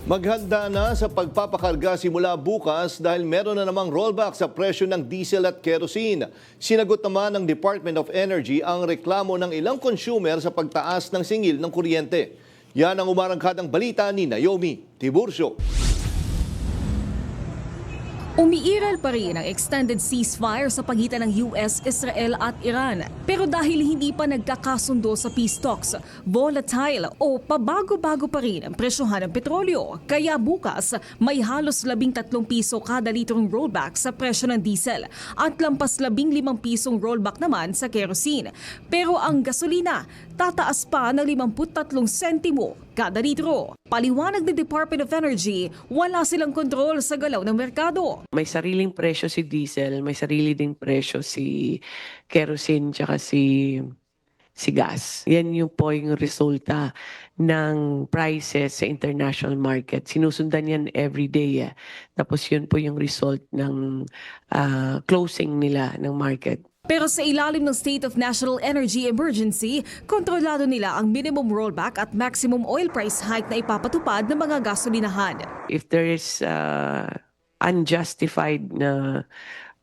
Maghanda na sa pagpapakarga simula bukas dahil meron na namang rollback sa presyo ng diesel at kerosene. Sinagot naman ng Department of Energy ang reklamo ng ilang consumer sa pagtaas ng singil ng kuryente. Yan ang umarangkadang balita ni Naomi Tiburcio. Umiiral pa rin ang extended ceasefire sa pagitan ng US, Israel at Iran. Pero dahil hindi pa nagkakasundo sa peace talks, volatile o pabago-bago pa rin ang presyohan ng petrolyo. Kaya bukas, may halos 13 piso kada litrong rollback sa presyo ng diesel at lampas 15 pisong rollback naman sa kerosene. Pero ang gasolina, tataas pa ng 53 sentimo kada litro. Paliwanag ng Department of Energy, wala silang kontrol sa galaw ng merkado. May sariling presyo si diesel, may sarili ding presyo si kerosene tsaka si gas. Yan yung po yung resulta ng prices sa international market. Sinusundan yan every day. Tapos yun po yung result ng closing nila ng market. Pero sa ilalim ng State of National Energy Emergency, kontrolado nila ang minimum rollback at maximum oil price hike na ipapatupad ng mga gasolinahan. If there is unjustified na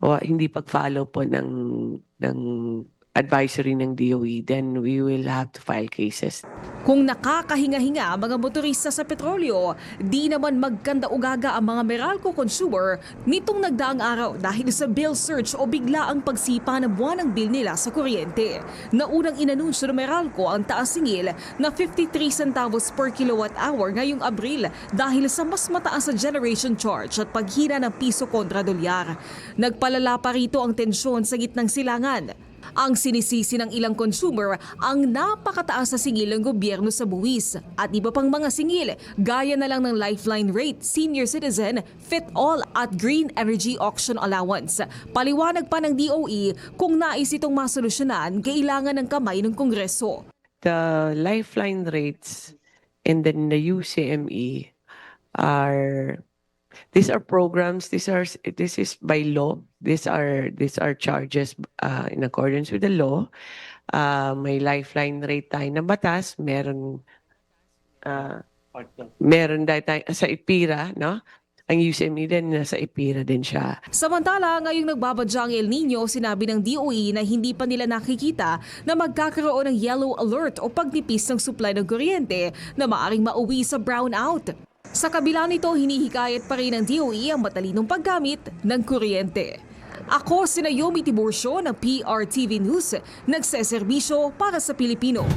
hindi pag-follow po ng advisory ng DOE, then we will have to file cases. Kung nakakahinga-hinga ang mga motorista sa petrolyo, di naman magkanda-ugaga ang mga Meralco consumer nitong nagdaang araw dahil sa bill surge o bigla ang pagsipa ng buwanang bill nila sa kuryente. Naunang inanunsyo ng Meralco ang taas singil na 53 centavos per kilowatt hour ngayong Abril dahil sa mas mataas na generation charge at paghina ng piso kontra dolyar. Nagpalala pa rito ang tensyon sa gitnang silangan. Ang sinisisi ng ilang consumer ang napakataas na singil ng gobyerno sa buwis at iba pang mga singil gaya na lang ng lifeline rate, senior citizen, fit-all at green energy auction allowance. Paliwanag pa ng DOE kung nais itong masolusyonan, kailangan ng kamay ng Kongreso. The lifeline rates and then the UCME these are programs, this is by law. These are charges in accordance with the law. May lifeline rate tayo na batas, meron dahil tayo sa IPIRA, no? Ang UCME din nasa IPIRA din siya. Samantala, ngayong nagbabadya ang El Nino, sinabi ng DOE na hindi pa nila nakikita na magkakaroon ng yellow alert o pagnipis ng supply ng kuryente na maaring mauwi sa brownout. Sa kabila nito, hinihikayat pa rin ng DOE ang matalinong paggamit ng kuryente. Ako si Naomi Tiburcio ng PRTV News, nagseserbisyo para sa Pilipino.